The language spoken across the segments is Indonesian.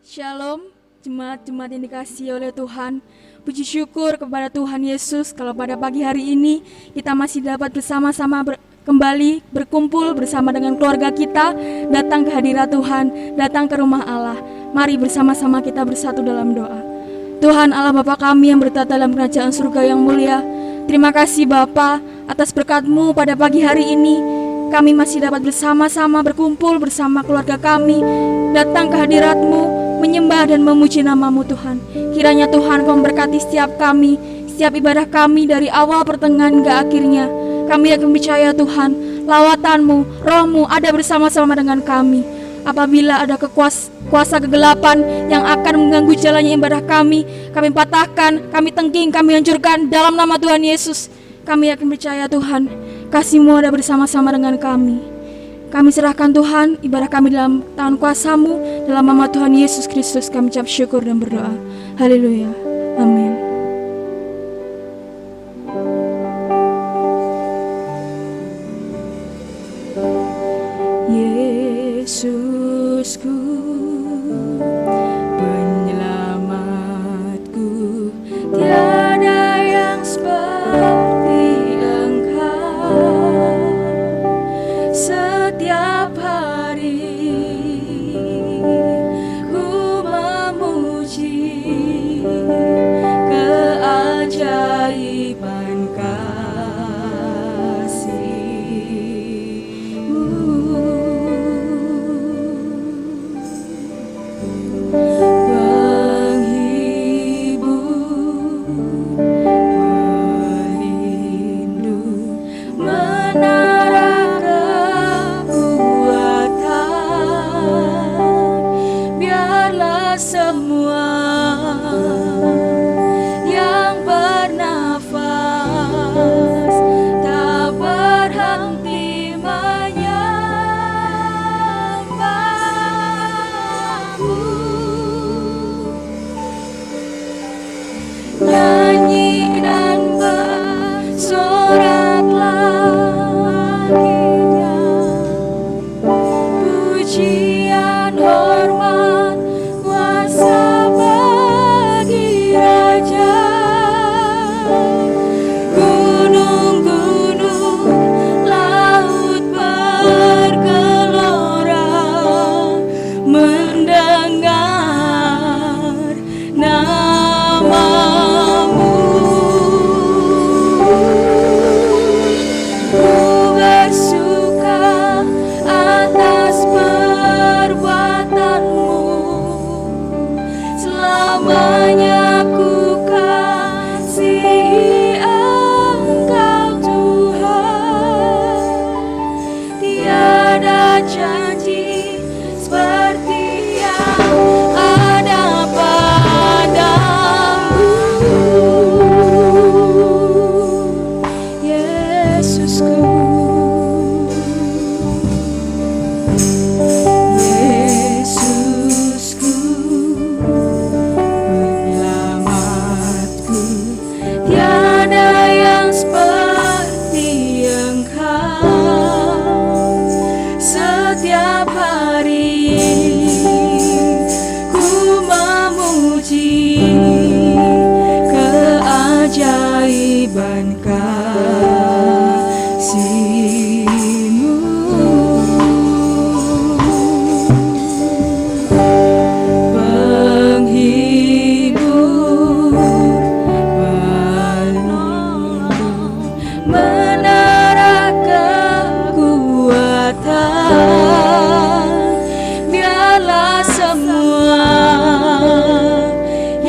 Shalom, jemaat-jemaat yang dikasihi oleh Tuhan. Puji syukur kepada Tuhan Yesus kalau pada pagi hari ini kita masih dapat bersama-sama kembali berkumpul bersama dengan keluarga kita, datang ke hadirat Tuhan, datang ke rumah Allah. Mari bersama-sama kita bersatu dalam doa. Tuhan Allah Bapa kami yang bertata dalam kerajaan surga yang mulia, terima kasih Bapa atas berkat-Mu pada pagi hari ini. Kami masih dapat bersama-sama berkumpul bersama keluarga kami, datang ke hadirat-Mu, menyembah dan memuji nama-Mu Tuhan. Kiranya Tuhan Kau memberkati setiap kami, setiap ibadah kami dari awal pertengahan hingga akhirnya. Kami yakin percaya Tuhan, lawatan-Mu, Roh-Mu ada bersama-sama dengan kami. Apabila ada kuasa kegelapan yang akan mengganggu jalannya ibadah kami patahkan, kami tengking, kami hancurkan dalam nama Tuhan Yesus. Kami yakin percaya Tuhan, kasih-Mu ada bersama-sama dengan kami. Kami serahkan Tuhan ibadah kami dalam tangan kuasa-Mu, dalam nama Tuhan Yesus Kristus kami ucap syukur dan berdoa. Haleluya. Amin. Yesusku, penyelamatku, tiada yang seperti Engkau. Setiap hari ku memuji keajaiban kasih-Mu.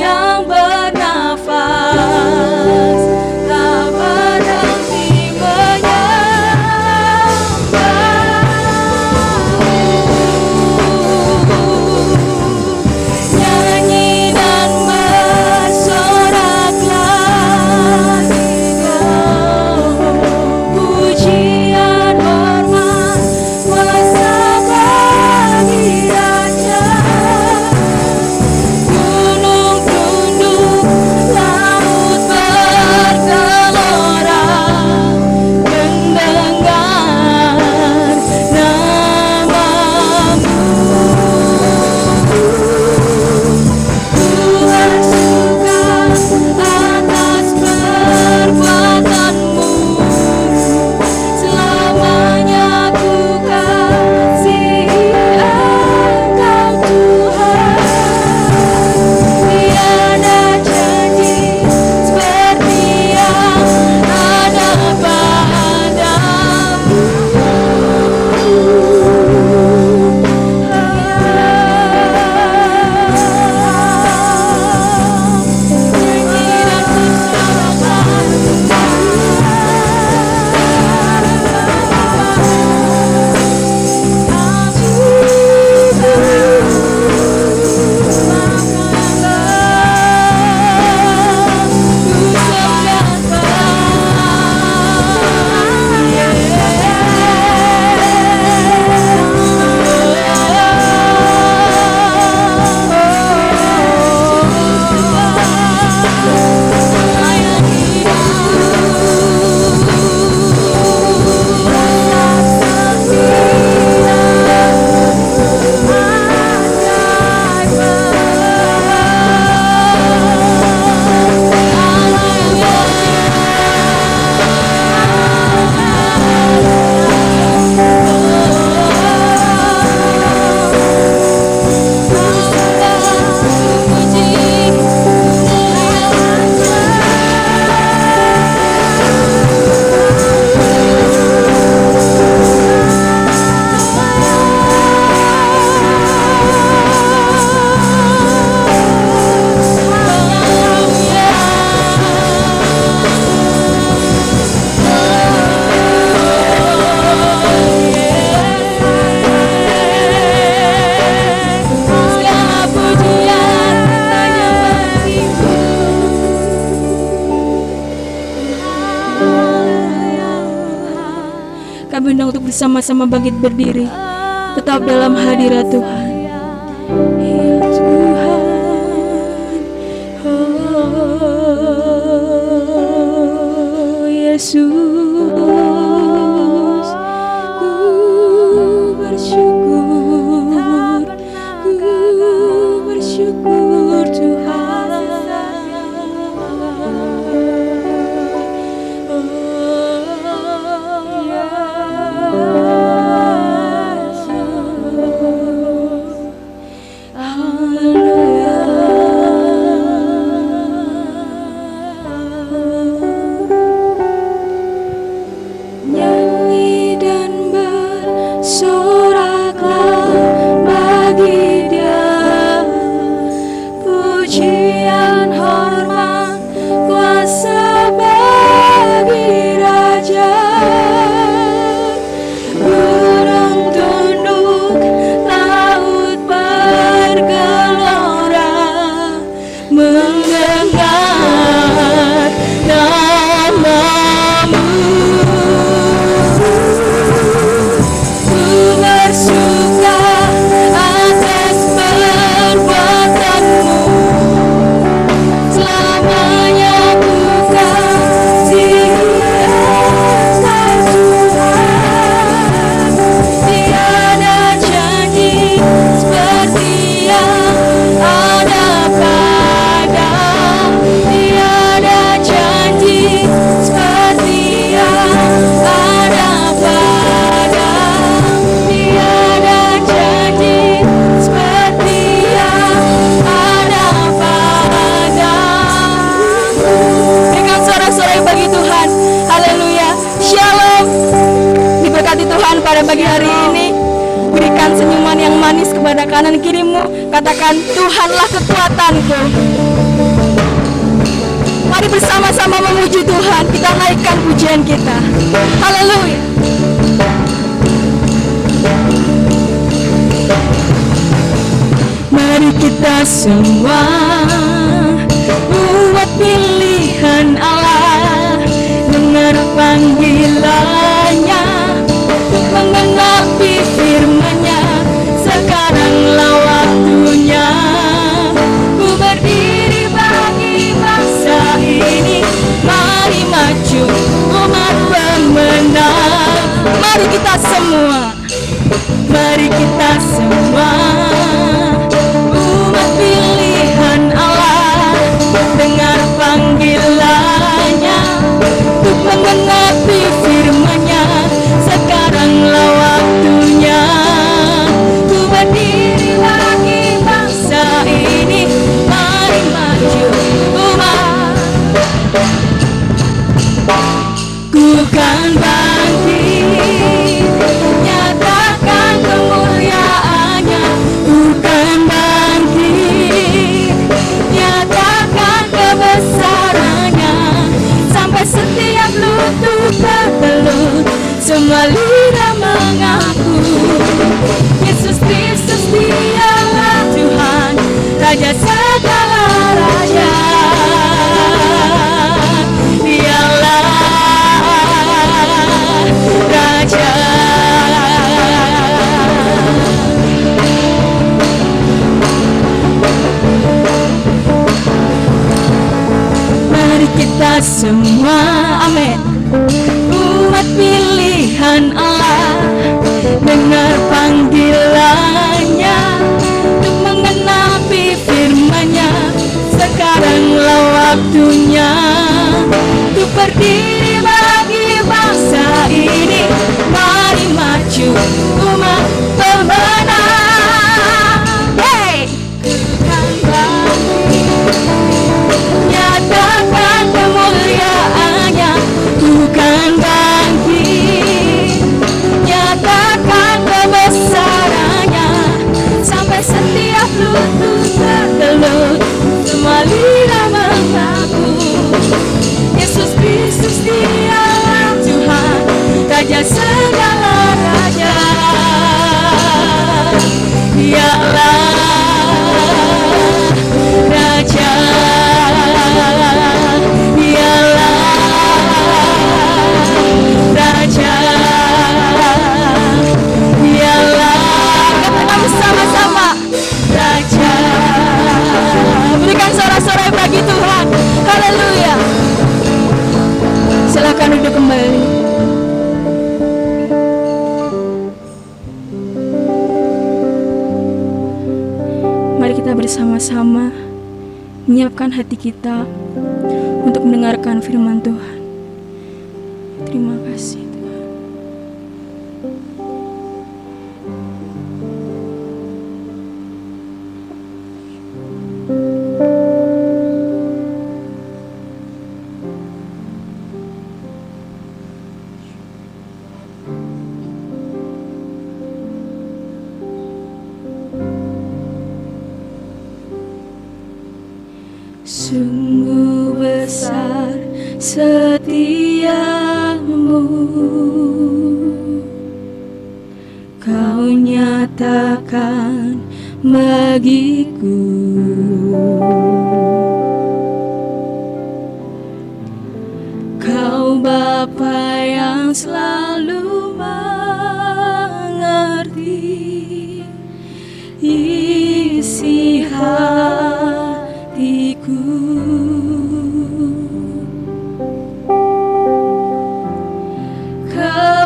Yang bernafas tak kami undang untuk bersama-sama bangkit berdiri, tetap dalam hadirat Tuhan. Ya Tuhan, oh Yesus, ku bersyukur, ku bersyukur Tuhan. Nyanyi dan bersoraklah bagi Dia, pujian, hormat, kuasa bagi Raja. Gunung tunduk, laut bergelora, mendengar namamu. Ku bersuka atas perbuatanmu, selamanya ku kasihi Engkau Tuhan. Tiada janji seperti yang ada padamu, tiada janji seperti yang ada padamu, tiada janji seperti yang ada padamu. Berikan sorak-sorai bagi Tuhan. Haleluya. Shalom. Diberkati Tuhan pada pagi hari ini. Berikan senyuman yang manis kepada kanan kirimu. Katakan, Tuhanlah kekuatanku. Mari bersama-sama memuji Tuhan. Kita naikkan pujian kita. Haleluya. Mari kita semua umat pilihan Allah, dengar panggilannya, menggenapi firman-Nya. Sekaranglah waktunya, ku berdiri bagi bangsa ini. Mari maju umat pemenang. Mari kita semua, mari kita semua umat pilihan Allah, dengar panggilannya, untuk menggenapi firman-Nya. Sekaranglah waktunya, ku berdiri bagi bangsa ini. Mari maju umat, ku kan bangkit, nyatakan kemuliaan-Nya. Ku kan bangkit, nyatakan kebesaran-Nya, sampai setiap lutut bertelut, semua lidah mengaku Yesus Kristus Dialah Tuhan, Raja segala raja. Dialah Raja. Mari kita semua, amin, umat pilihan Allah, dengar panggilannya, untuk menggenapi firman-Nya. Sekaranglah waktunya, untuk berdiri bagi bangsa ini. Mari maju umat pemenang. Hey! Kan bangkit, nyatakan kemuliaan-Nya. Bukan bangkit, nyatakan kebesaran-Nya, sampai setiap lutut bertelut, semua lidah mengaku bersama-sama menyiapkan hati kita untuk mendengarkan firman Tuhan. Terima kasih Tuhan. Sungguh besar setiamu, Kau nyatakan bagiku. Kau Bapa yang selalu mengerti isi hatiku.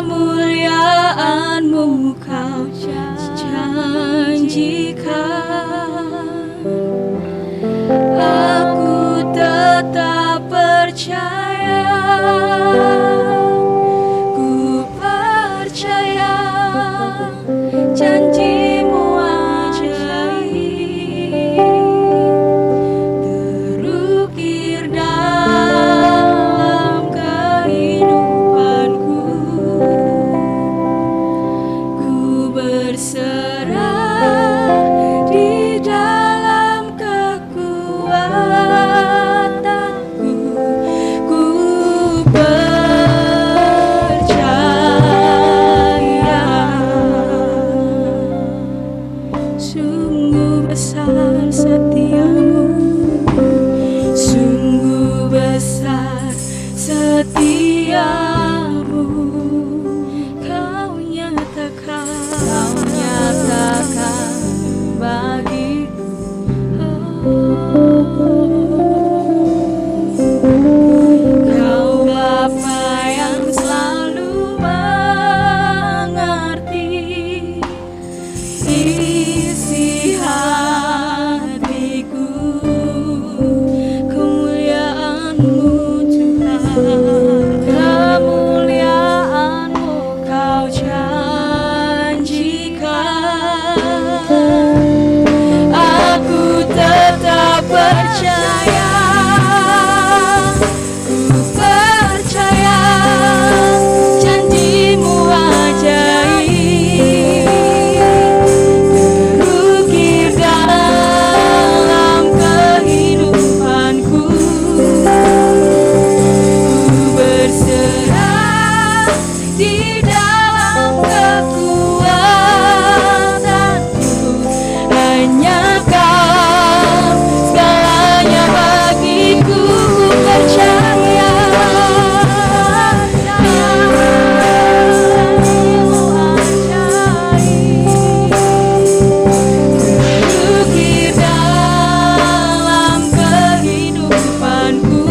Kemuliaan-Mu Kau janjikan, aku tetap percaya, ku percaya janji-Mu ajaib terukir dalam kehidupanku. Ku berserah di dalam kekuatanku. Ku percaya sungguh besar setiamu, sungguh besar setiamu. Kau nyatakan bagiku. Kau Bapa yang selalu mengerti isi hatiku. Kemuliaan-Mu Tuhan, kemuliaan-Mu Kau janjikan, aku tetap percaya, ku percaya janji-Mu ajaib terukir dalam kehidupanku. Ku berserah di dalam kekuatanku. Hanya Kau segalanya bagiku. Ku percaya janji-Mu ajaib terukir dalam kehidupanku.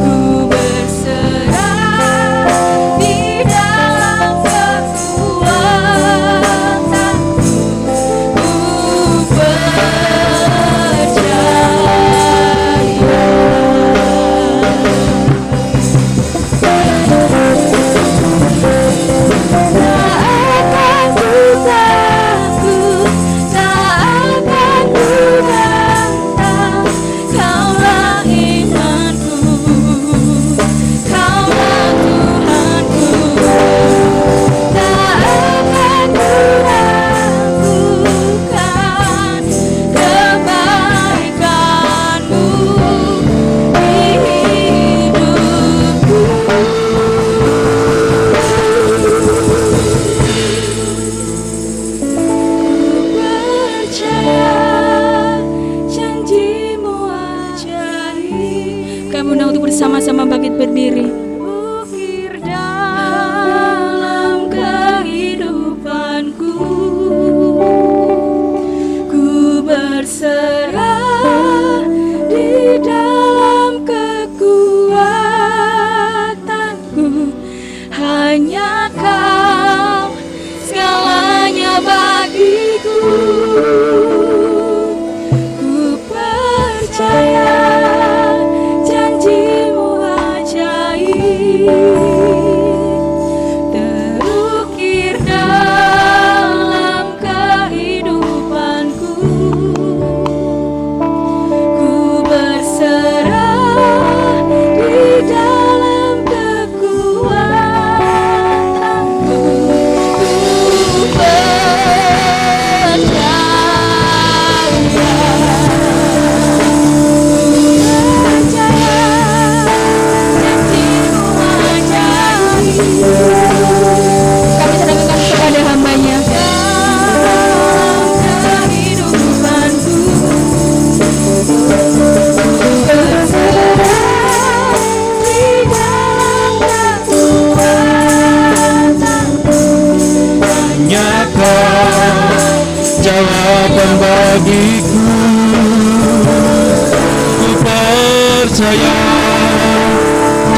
Ku berserah di dalam kekuatanku. Ku bersama-sama bangkit berdiri. Ukir dalam kehidupanku, ku berserah di dalam kekuatanku. Hanya Kau segalanya bagiku.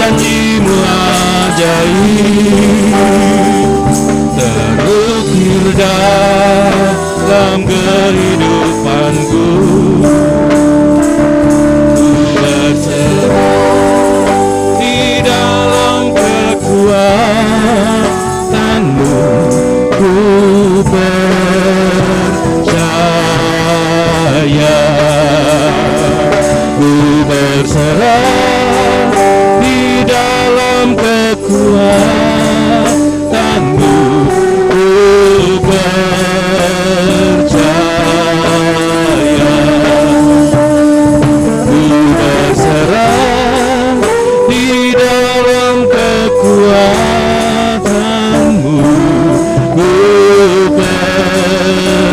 janjimu ajaib terukir dalam kehidupanku. Berserah di dalam kekuatanmu, ku percaya. Ku berserah di dalam kekuatanmu, ku percaya. Ku berserah di dalam kekuatanmu, ku percaya.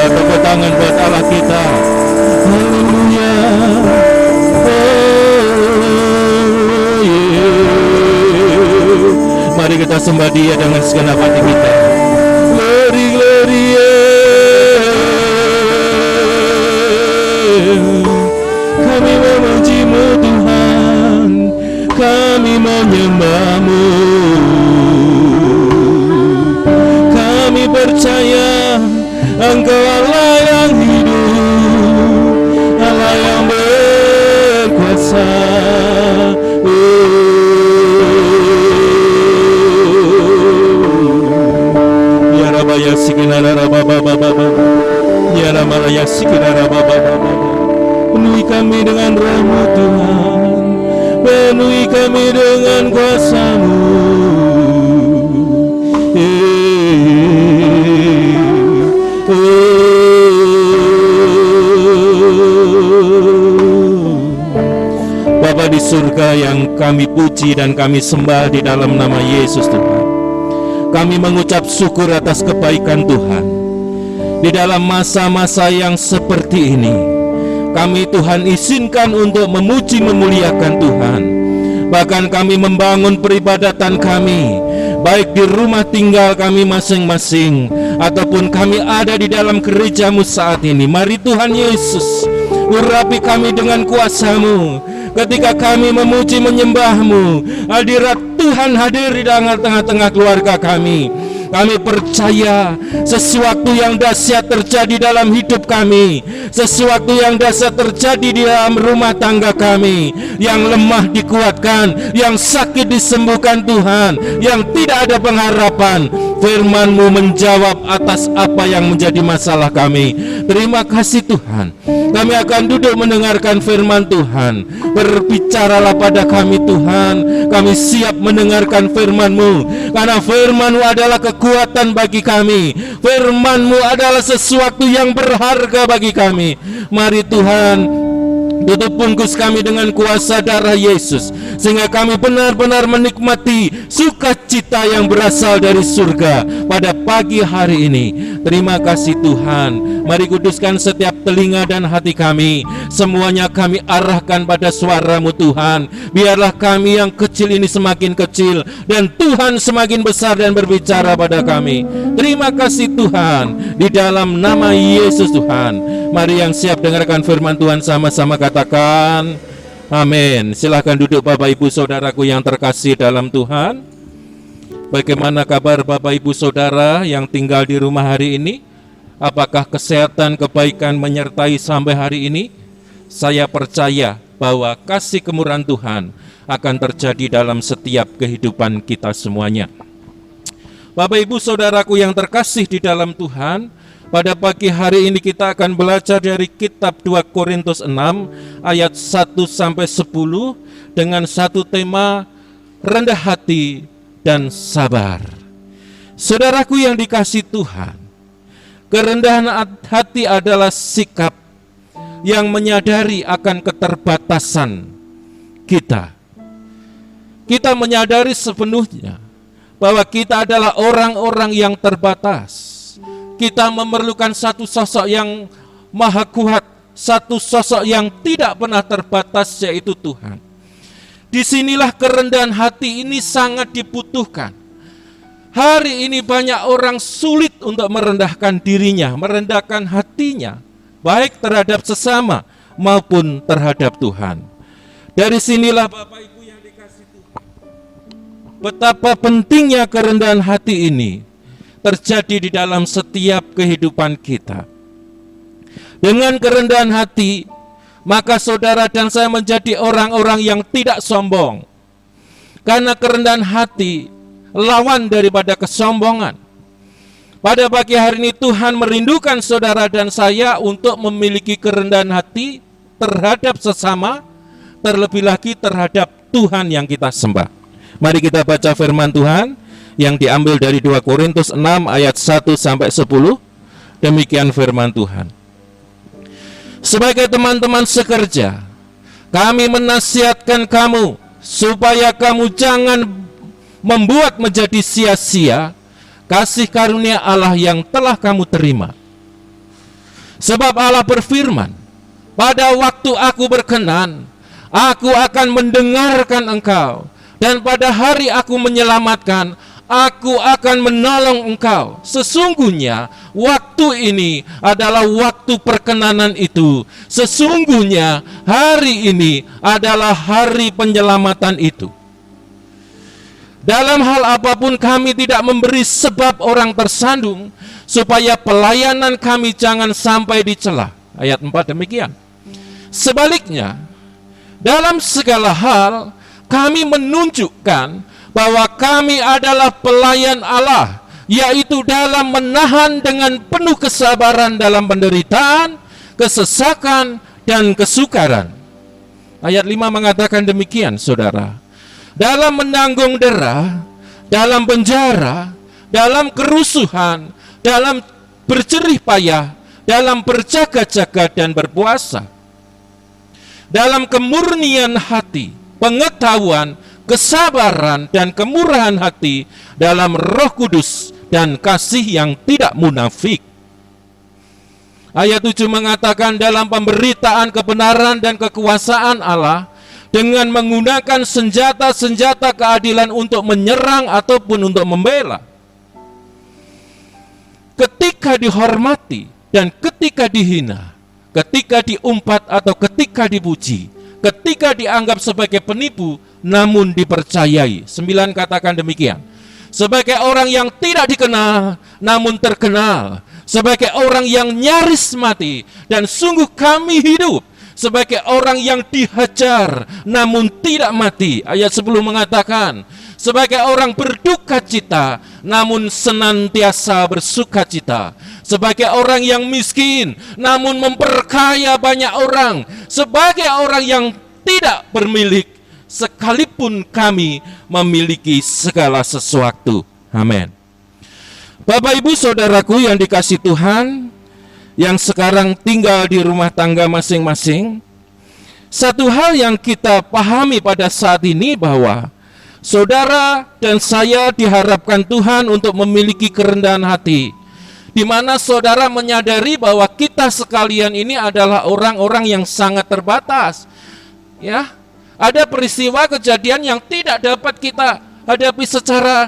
Tepuk tangan buat Allah kita. Haleluya. Oh, yeah. Mari kita sembah Dia dengan segenap hati kita. Glory, glory, kami memuji-Mu Tuhan, kami menyembah-Mu, kami percaya Engkau Allah yang hidup, Allah yang berkuasa. Ya Rabaya Sikinara Rababa, Ya Ramalaya Sikinara Rababa. Penuhi kami dengan rahmat Tuhan, penuhi kami dengan kuasa-Mu. Bapa di surga yang kami puji dan kami sembah di dalam nama Yesus Tuhan, kami mengucap syukur atas kebaikan Tuhan. Di dalam masa-masa yang seperti ini, kami Tuhan izinkan untuk memuji memuliakan Tuhan. Bahkan kami membangun peribadatan kami, baik di rumah tinggal kami masing-masing ataupun kami ada di dalam gereja-Mu saat ini. Mari Tuhan Yesus, urapi kami dengan kuasa-Mu. Ketika kami memuji menyembah-Mu, hadirat Tuhan hadir di tengah-tengah keluarga kami. Kami percaya sesuatu yang dahsyat terjadi dalam hidup kami, sesuatu yang dahsyat terjadi di dalam rumah tangga kami. Yang lemah dikuatkan, yang sakit disembuhkan Tuhan, yang tidak ada pengharapan, firman-Mu menjawab atas apa yang menjadi masalah kami. Terima kasih Tuhan. Kami akan duduk mendengarkan firman Tuhan. Berbicaralah pada kami Tuhan. Kami siap mendengarkan firman-Mu, karena firman-Mu adalah kekuatan bagi kami. Firman-Mu adalah sesuatu yang berharga bagi kami. Mari Tuhan, tutup bungkus kami dengan kuasa darah Yesus, sehingga kami benar-benar menikmati sukacita yang berasal dari surga pada pagi hari ini. Terima kasih Tuhan. Mari kuduskan setiap telinga dan hati kami. Semuanya kami arahkan pada suara-Mu Tuhan. Biarlah kami yang kecil ini semakin kecil, dan Tuhan semakin besar dan berbicara pada kami. Terima kasih Tuhan. Di dalam nama Yesus Tuhan. Mari yang siap dengarkan firman Tuhan sama-sama katakan amin. Silahkan duduk Bapak Ibu Saudaraku yang terkasih dalam Tuhan. Bagaimana kabar Bapak Ibu Saudara yang tinggal di rumah hari ini? Apakah kesehatan, kebaikan menyertai sampai hari ini? Saya percaya bahwa kasih kemurahan Tuhan akan terjadi dalam setiap kehidupan kita semuanya. Bapak Ibu Saudaraku yang terkasih di dalam Tuhan, pada pagi hari ini kita akan belajar dari kitab 2 Korintus 6 ayat 1-10 dengan satu tema rendah hati dan sabar. Saudaraku yang dikasihi Tuhan, kerendahan hati adalah sikap yang menyadari akan keterbatasan kita. Kita menyadari sepenuhnya bahwa kita adalah orang-orang yang terbatas. Kita memerlukan satu sosok yang maha kuat, satu sosok yang tidak pernah terbatas, yaitu Tuhan. Disinilah kerendahan hati ini sangat dibutuhkan. Hari ini banyak orang sulit untuk merendahkan dirinya, merendahkan hatinya, baik terhadap sesama maupun terhadap Tuhan. Dari sinilah Bapak Ibu yang dikasih Tuhan, betapa pentingnya kerendahan hati ini terjadi di dalam setiap kehidupan kita. Dengan kerendahan hati, maka saudara dan saya menjadi orang-orang yang tidak sombong. Karena kerendahan hati lawan daripada kesombongan. Pada pagi hari ini Tuhan merindukan saudara dan saya untuk memiliki kerendahan hati terhadap sesama, terlebih lagi terhadap Tuhan yang kita sembah. Mari kita baca firman Tuhan yang diambil dari 2 Korintus 6 ayat 1 sampai 10. Demikian firman Tuhan. Sebagai teman-teman sekerja, kami menasihatkan kamu supaya kamu jangan membuat menjadi sia-sia kasih karunia Allah yang telah kamu terima. Sebab Allah berfirman, pada waktu aku berkenan, aku akan mendengarkan engkau, dan pada hari aku menyelamatkan, aku akan menolong engkau. Sesungguhnya waktu ini adalah waktu perkenanan itu. Sesungguhnya hari ini adalah hari penyelamatan itu. Dalam hal apapun kami tidak memberi sebab orang tersandung, supaya pelayanan kami jangan sampai dicela. Ayat 4 demikian. Sebaliknya, dalam segala hal kami menunjukkan bahwa kami adalah pelayan Allah, yaitu dalam menahan dengan penuh kesabaran dalam penderitaan, kesesakan, dan kesukaran. Ayat 5 mengatakan demikian, saudara. Dalam menanggung dera, dalam penjara, dalam kerusuhan, dalam berjerih payah, dalam berjaga-jaga dan berpuasa, dalam kemurnian hati, pengetahuan, kesabaran dan kemurahan hati, dalam Roh Kudus dan kasih yang tidak munafik. Ayat 7 mengatakan dalam pemberitaan kebenaran dan kekuasaan Allah, dengan menggunakan senjata-senjata keadilan untuk menyerang ataupun untuk membela. Ketika dihormati dan ketika dihina, ketika diumpat atau ketika dipuji, ketika dianggap sebagai penipu namun dipercayai. 9 katakan demikian. Sebagai orang yang tidak dikenal namun terkenal, sebagai orang yang nyaris mati dan sungguh kami hidup, sebagai orang yang dihajar namun tidak mati. Ayat 10 mengatakan, sebagai orang berduka cita namun senantiasa bersuka cita, sebagai orang yang miskin namun memperkaya banyak orang, sebagai orang yang tidak bermilik sekalipun kami memiliki segala sesuatu. Amin. Bapak Ibu saudaraku yang dikasihi Tuhan, yang sekarang tinggal di rumah tangga masing-masing, satu hal yang kita pahami pada saat ini bahwa saudara dan saya diharapkan Tuhan untuk memiliki kerendahan hati, di mana saudara menyadari bahwa kita sekalian ini adalah orang-orang yang sangat terbatas. Ya, ada peristiwa kejadian yang tidak dapat kita hadapi secara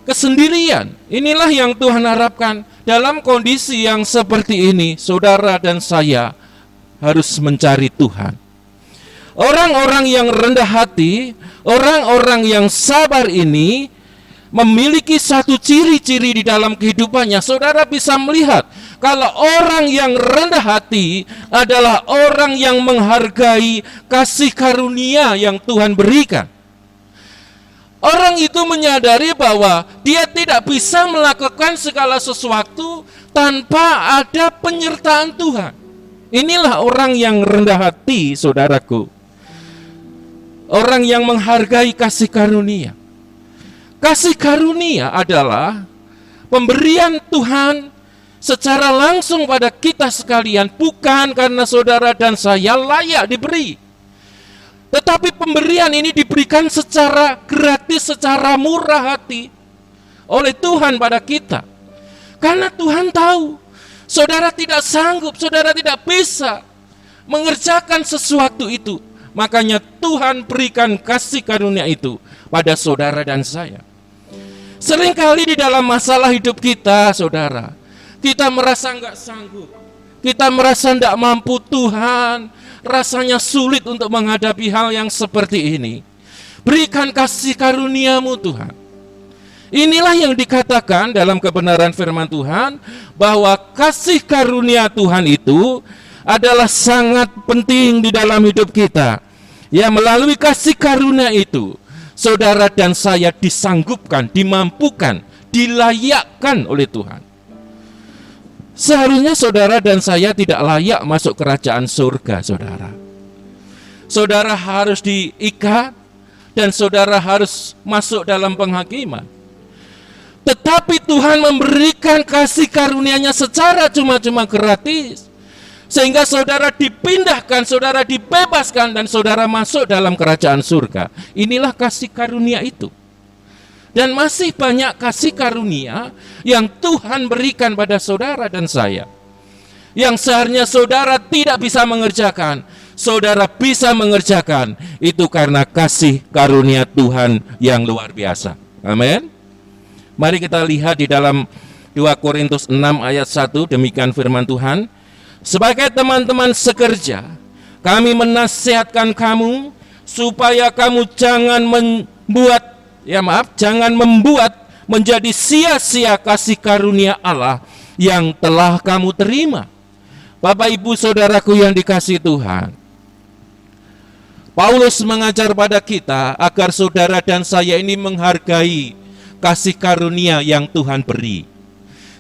kesendirian. Inilah yang Tuhan harapkan. Dalam kondisi yang seperti ini, saudara dan saya harus mencari Tuhan. Orang-orang yang rendah hati, orang-orang yang sabar ini memiliki satu ciri-ciri di dalam kehidupannya. Saudara bisa melihat kalau orang yang rendah hati adalah orang yang menghargai kasih karunia yang Tuhan berikan. Orang itu menyadari bahwa dia tidak bisa melakukan segala sesuatu tanpa ada penyertaan Tuhan. Inilah orang yang rendah hati, saudaraku. Orang yang menghargai kasih karunia. Kasih karunia adalah pemberian Tuhan secara langsung pada kita sekalian, bukan karena saudara dan saya layak diberi. Tetapi pemberian ini diberikan secara gratis, secara murah hati oleh Tuhan pada kita. Karena Tuhan tahu saudara tidak sanggup, saudara tidak bisa mengerjakan sesuatu itu. Makanya Tuhan berikan kasih karunia itu pada saudara dan saya. Seringkali di dalam masalah hidup kita, saudara, kita merasa nggak sanggup, kita merasa tidak mampu. Tuhan, rasanya sulit untuk menghadapi hal yang seperti ini. Berikan kasih karunia-Mu Tuhan. Inilah yang dikatakan dalam kebenaran firman Tuhan, bahwa kasih karunia Tuhan itu adalah sangat penting di dalam hidup kita. Ya, melalui kasih karunia itu, saudara dan saya disanggupkan, dimampukan, dilayakkan oleh Tuhan. Seharusnya saudara dan saya tidak layak masuk kerajaan surga, saudara. Saudara harus diikat dan saudara harus masuk dalam penghakiman. Tetapi Tuhan memberikan kasih karunia-Nya secara cuma-cuma gratis, sehingga saudara dipindahkan, saudara dibebaskan, dan saudara masuk dalam kerajaan surga. Inilah kasih karunia itu. Dan masih banyak kasih karunia yang Tuhan berikan pada saudara dan saya, yang seharusnya saudara tidak bisa mengerjakan, saudara bisa mengerjakan. Itu karena kasih karunia Tuhan yang luar biasa. Amin. Mari kita lihat di dalam 2 Korintus 6 ayat 1, demikian firman Tuhan. Sebagai teman-teman sekerja, kami menasihatkan kamu supaya kamu jangan membuat menjadi sia-sia kasih karunia Allah yang telah kamu terima. Bapak Ibu saudaraku yang dikasihi Tuhan, Paulus mengajar pada kita agar saudara dan saya ini menghargai kasih karunia yang Tuhan beri.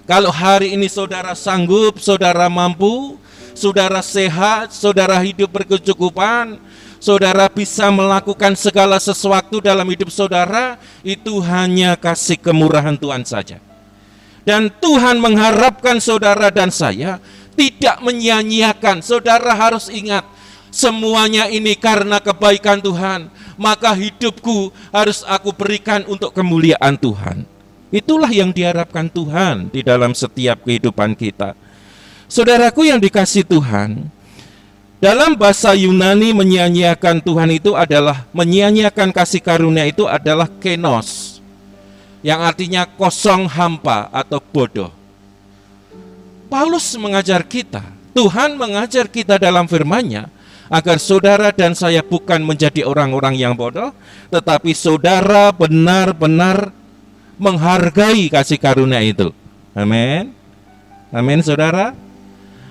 Kalau hari ini saudara sanggup, saudara mampu, saudara sehat, saudara hidup berkecukupan, saudara bisa melakukan segala sesuatu dalam hidup saudara, itu hanya kasih kemurahan Tuhan saja. Dan Tuhan mengharapkan saudara dan saya tidak menyia-nyiakan. Saudara harus ingat, semuanya ini karena kebaikan Tuhan, maka hidupku harus aku berikan untuk kemuliaan Tuhan. Itulah yang diharapkan Tuhan di dalam setiap kehidupan kita. Saudaraku yang dikasihi Tuhan, dalam bahasa Yunani menyia-nyiakan Tuhan itu adalah, menyia-nyiakan kasih karunia itu adalah kenos, yang artinya kosong, hampa atau bodoh. Paulus mengajar kita, Tuhan mengajar kita dalam firman-Nya, agar saudara dan saya bukan menjadi orang-orang yang bodoh, tetapi saudara benar-benar menghargai kasih karunia itu. Amin. Amin saudara.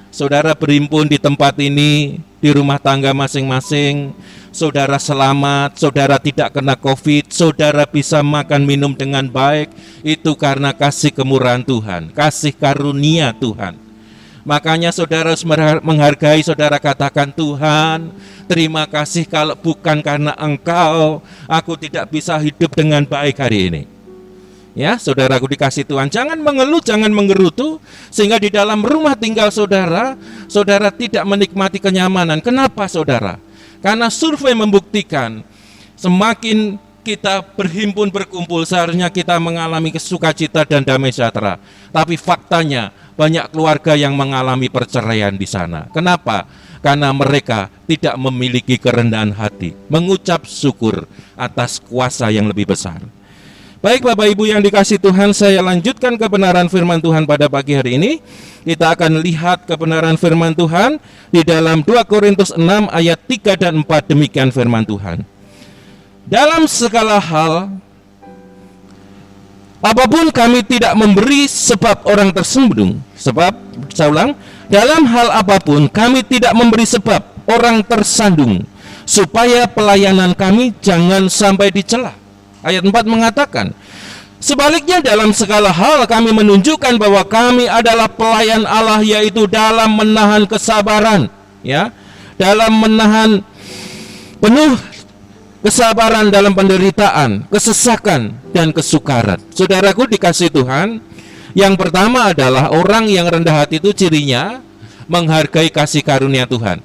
Saudara berhimpun di tempat ini, di rumah tangga masing-masing, saudara selamat, saudara tidak kena COVID, saudara bisa makan minum dengan baik, itu karena kasih kemurahan Tuhan, kasih karunia Tuhan. Makanya saudara harus menghargai, saudara katakan, Tuhan, terima kasih, kalau bukan karena Engkau, aku tidak bisa hidup dengan baik hari ini. Ya, saudaraku dikasih Tuhan, jangan mengeluh, jangan menggerutu, sehingga di dalam rumah tinggal saudara, saudara tidak menikmati kenyamanan. Kenapa saudara? Karena survei membuktikan, semakin kita berhimpun berkumpul, seharusnya kita mengalami sukacita dan damai sejahtera. Tapi faktanya, banyak keluarga yang mengalami perceraian di sana. Kenapa? Karena mereka tidak memiliki kerendahan hati, mengucap syukur atas kuasa yang lebih besar. Baik Bapak Ibu yang dikasihi Tuhan, saya lanjutkan kebenaran firman Tuhan pada pagi hari ini. Kita akan lihat kebenaran firman Tuhan di dalam 2 Korintus 6 ayat 3 dan 4, demikian firman Tuhan. Dalam segala hal, apapun kami tidak memberi sebab orang tersembunyi. Sebab, saya ulang, dalam hal apapun kami tidak memberi sebab orang tersandung, supaya pelayanan kami jangan sampai dicela. Ayat 4 mengatakan, sebaliknya dalam segala hal kami menunjukkan bahwa kami adalah pelayan Allah, yaitu dalam menahan kesabaran, ya, dalam menahan penuh kesabaran dalam penderitaan, kesesakan, dan kesukaran. Saudaraku dikasihi Tuhan, yang pertama adalah orang yang rendah hati itu cirinya menghargai kasih karunia Tuhan.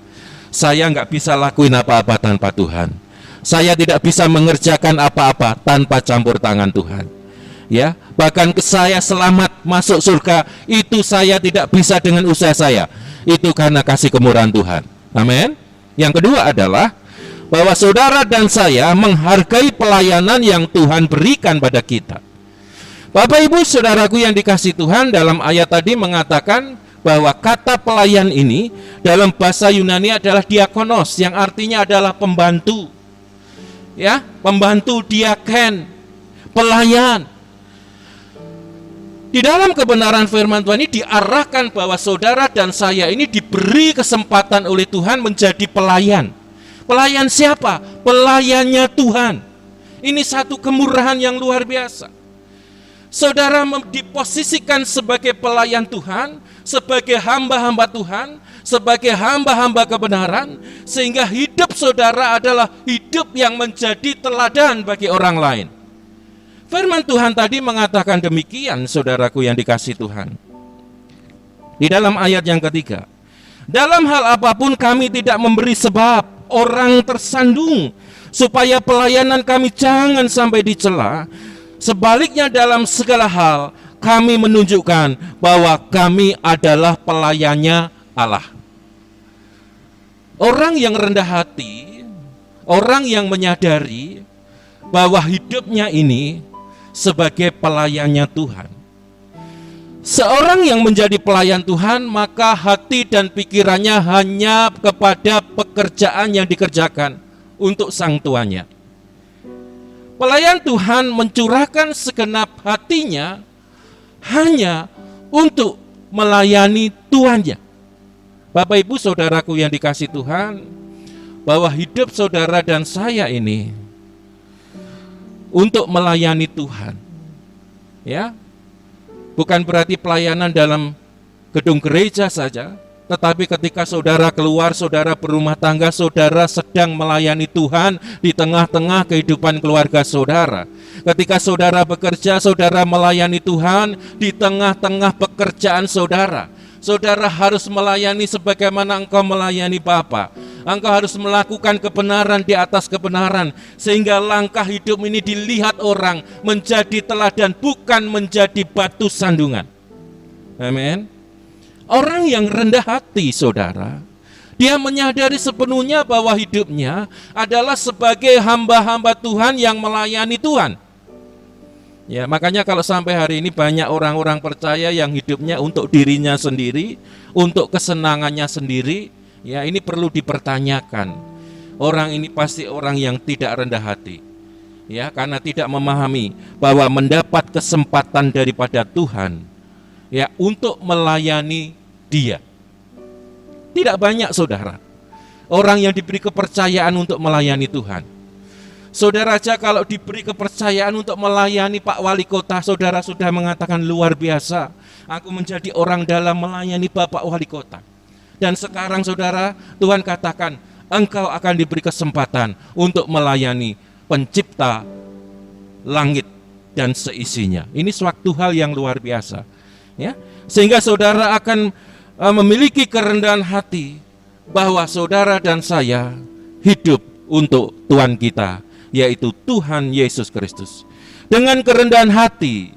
Saya nggak bisa lakuin apa-apa tanpa Tuhan. Saya tidak bisa mengerjakan apa-apa tanpa campur tangan Tuhan. Ya, bahkan saya selamat masuk surga itu saya tidak bisa dengan usaha saya. Itu karena kasih kemurahan Tuhan. Amin. Yang kedua adalah bahwa saudara dan saya menghargai pelayanan yang Tuhan berikan pada kita. Bapak Ibu saudaraku yang dikasihi Tuhan, dalam ayat tadi mengatakan bahwa kata pelayan ini dalam bahasa Yunani adalah diakonos, yang artinya adalah pembantu. Ya, pembantu, diaken, pelayan. Di dalam kebenaran firman Tuhan ini diarahkan bahwa saudara dan saya ini diberi kesempatan oleh Tuhan menjadi pelayan. Pelayan siapa? Pelayannya Tuhan. Ini satu kemurahan yang luar biasa. Saudara diposisikan sebagai pelayan Tuhan, sebagai hamba-hamba Tuhan, sebagai hamba-hamba kebenaran, sehingga hidup saudara adalah hidup yang menjadi teladan bagi orang lain. Firman Tuhan tadi mengatakan demikian, saudaraku yang dikasihi Tuhan. Di dalam ayat yang ketiga, dalam hal apapun kami tidak memberi sebab orang tersandung, supaya pelayanan kami jangan sampai dicela. Sebaliknya dalam segala hal kami menunjukkan bahwa kami adalah pelayannya Allah. Orang yang rendah hati, orang yang menyadari bahwa hidupnya ini sebagai pelayannya Tuhan. Seorang yang menjadi pelayan Tuhan, maka hati dan pikirannya hanya kepada pekerjaan yang dikerjakan untuk sang tuannya. Pelayan Tuhan mencurahkan segenap hatinya hanya untuk melayani tuannya. Bapak Ibu saudaraku yang dikasihi Tuhan, bahwa hidup saudara dan saya ini untuk melayani Tuhan. Ya. Bukan berarti pelayanan dalam gedung gereja saja, tetapi ketika saudara keluar, saudara berumah tangga, saudara sedang melayani Tuhan di tengah-tengah kehidupan keluarga saudara. Ketika saudara bekerja, saudara melayani Tuhan di tengah-tengah pekerjaan saudara. Saudara harus melayani sebagaimana engkau melayani Bapa. Engkau harus melakukan kebenaran di atas kebenaran, sehingga langkah hidup ini dilihat orang menjadi teladan, bukan menjadi batu sandungan. Amin. Orang yang rendah hati, saudara, dia menyadari sepenuhnya bahwa hidupnya adalah sebagai hamba-hamba Tuhan yang melayani Tuhan. Ya, makanya kalau sampai hari ini banyak orang-orang percaya yang hidupnya untuk dirinya sendiri, untuk kesenangannya sendiri, ya ini perlu dipertanyakan. Orang ini pasti orang yang tidak rendah hati. Ya, karena tidak memahami bahwa mendapat kesempatan daripada Tuhan, ya, untuk melayani Dia. Tidak banyak, saudara, orang yang diberi kepercayaan untuk melayani Tuhan. Saudara aja kalau diberi kepercayaan untuk melayani Pak Wali Kota, saudara sudah mengatakan luar biasa, aku menjadi orang dalam melayani Bapak Wali Kota. Dan sekarang saudara, Tuhan katakan engkau akan diberi kesempatan untuk melayani Pencipta langit dan seisinya. Ini suatu hal yang luar biasa, ya. Sehingga saudara akan memiliki kerendahan hati bahwa saudara dan saya hidup untuk Tuhan kita, yaitu Tuhan Yesus Kristus. Dengan kerendahan hati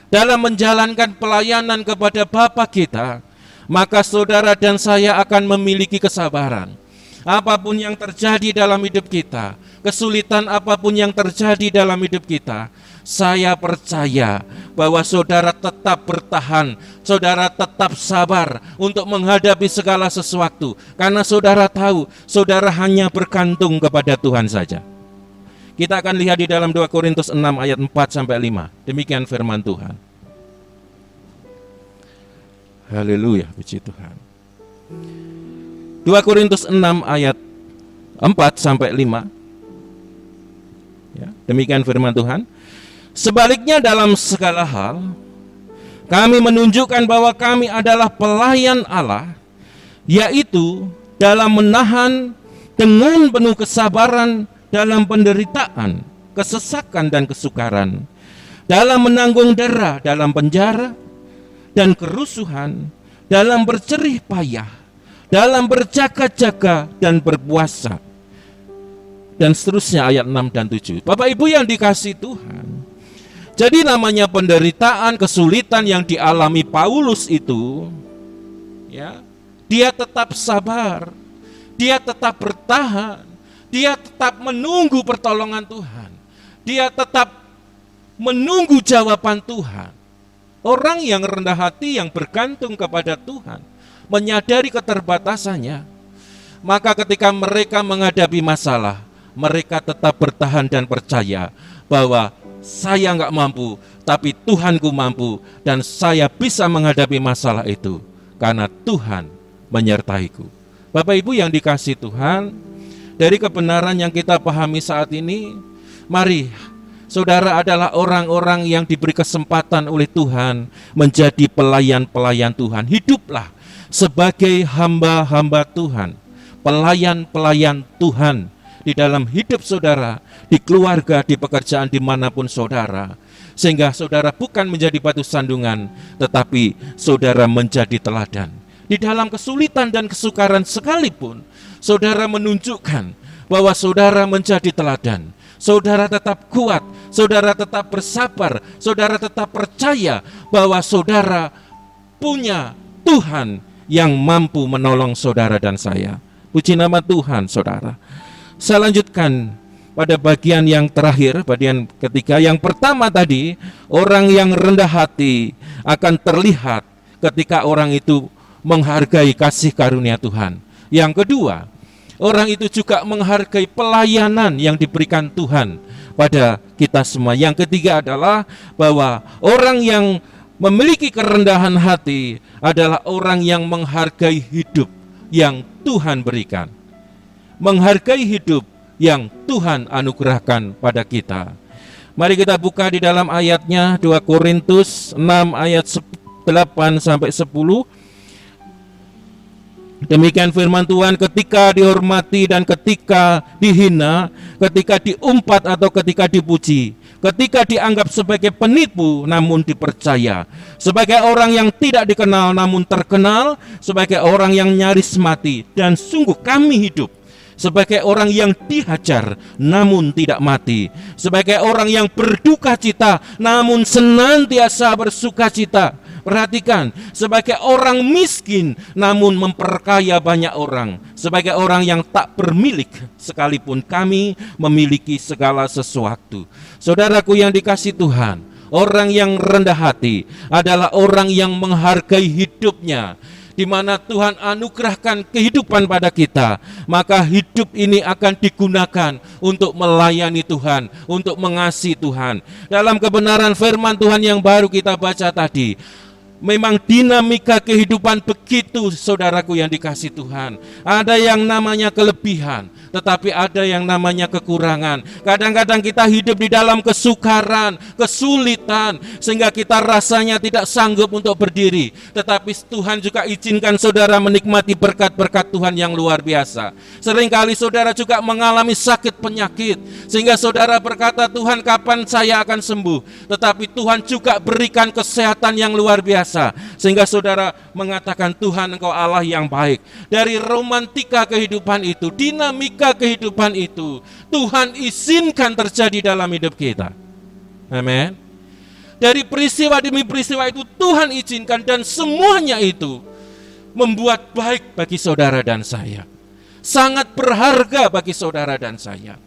dalam menjalankan pelayanan kepada Bapa kita, maka saudara dan saya akan memiliki kesabaran. Apapun yang terjadi dalam hidup kita, kesulitan apapun yang terjadi dalam hidup kita, saya percaya bahwa saudara tetap bertahan, saudara tetap sabar untuk menghadapi segala sesuatu, karena saudara tahu, saudara hanya bergantung kepada Tuhan saja. Kita akan lihat di dalam 2 Korintus 6 ayat 4-5. Demikian firman Tuhan. Haleluya, puji Tuhan. 2 Korintus 6 ayat 4-5. Ya, demikian firman Tuhan. Sebaliknya dalam segala hal, kami menunjukkan bahwa kami adalah pelayan Allah, yaitu dalam menahan dengan penuh kesabaran dalam penderitaan, kesesakan dan kesukaran, dalam menanggung dera dalam penjara dan kerusuhan, dalam berjerih payah, dalam berjaga-jaga dan berpuasa, dan seterusnya ayat 6 dan 7. Bapak Ibu yang dikasihi Tuhan, jadi namanya penderitaan, kesulitan yang dialami Paulus itu, ya, dia tetap sabar, dia tetap bertahan, dia tetap menunggu pertolongan Tuhan, dia tetap menunggu jawaban Tuhan. Orang yang rendah hati, yang bergantung kepada Tuhan, menyadari keterbatasannya, maka ketika mereka menghadapi masalah, mereka tetap bertahan dan percaya bahwa saya nggak mampu, tapi Tuhanku mampu, dan saya bisa menghadapi masalah itu karena Tuhan menyertaiku. Bapak Ibu yang dikasihi Tuhan, dari kebenaran yang kita pahami saat ini, mari saudara adalah orang-orang yang diberi kesempatan oleh Tuhan menjadi pelayan-pelayan Tuhan. Hiduplah sebagai hamba-hamba Tuhan, pelayan-pelayan Tuhan di dalam hidup saudara, di keluarga, di pekerjaan, dimanapun saudara. Sehingga saudara bukan menjadi batu sandungan, tetapi saudara menjadi teladan. Di dalam kesulitan dan kesukaran sekalipun, saudara menunjukkan bahwa saudara menjadi teladan. Saudara tetap kuat, saudara tetap bersabar, saudara tetap percaya bahwa saudara punya Tuhan yang mampu menolong saudara dan saya. Puji nama Tuhan, saudara. Saya lanjutkan pada bagian yang terakhir, bagian ketiga. Yang pertama tadi, orang yang rendah hati akan terlihat ketika orang itu menghargai kasih karunia Tuhan. Yang kedua, orang itu juga menghargai pelayanan yang diberikan Tuhan pada kita semua. Yang ketiga adalah bahwa orang yang memiliki kerendahan hati adalah orang yang menghargai hidup yang Tuhan berikan, menghargai hidup yang Tuhan anugerahkan pada kita. Mari kita buka di dalam ayatnya, 2 Korintus 6 ayat 8 sampai 10. Demikian firman Tuhan, ketika dihormati dan ketika dihina, ketika diumpat atau ketika dipuji, ketika dianggap sebagai penipu namun dipercaya, sebagai orang yang tidak dikenal namun terkenal, sebagai orang yang nyaris mati, dan sungguh kami hidup sebagai orang yang dihajar namun tidak mati, sebagai orang yang berduka cita namun senantiasa bersuka cita. Perhatikan, sebagai orang miskin namun memperkaya banyak orang, sebagai orang yang tak bermilik sekalipun kami memiliki segala sesuatu. Saudaraku yang dikasihi Tuhan, orang yang rendah hati adalah orang yang menghargai hidupnya. Di mana Tuhan anugerahkan kehidupan pada kita, maka hidup ini akan digunakan untuk melayani Tuhan, untuk mengasihi Tuhan. Dalam kebenaran firman Tuhan yang baru kita baca tadi, memang dinamika kehidupan begitu, saudaraku yang dikasihi Tuhan. Ada yang namanya kelebihan, tetapi ada yang namanya kekurangan. Kadang-kadang kita hidup di dalam kesukaran, kesulitan, sehingga kita rasanya tidak sanggup untuk berdiri. Tetapi Tuhan juga izinkan saudara menikmati berkat-berkat Tuhan yang luar biasa. Seringkali saudara juga mengalami sakit penyakit, sehingga saudara berkata, Tuhan kapan saya akan sembuh? Tetapi Tuhan juga berikan kesehatan yang luar biasa, sehingga saudara mengatakan, Tuhan engkau Allah yang baik. Dari romantika kehidupan itu, dinamika kehidupan itu, Tuhan izinkan terjadi dalam hidup kita. Amin. Dari peristiwa demi peristiwa itu Tuhan izinkan, dan semuanya itu membuat baik bagi saudara dan saya. Sangat berharga bagi saudara dan saya.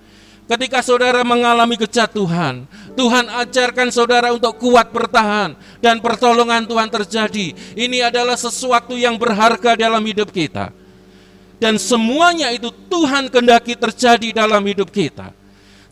Ketika saudara mengalami kejatuhan, Tuhan ajarkan saudara untuk kuat bertahan, dan pertolongan Tuhan terjadi. Ini adalah sesuatu yang berharga dalam hidup kita. Dan semuanya itu Tuhan kehendaki terjadi dalam hidup kita.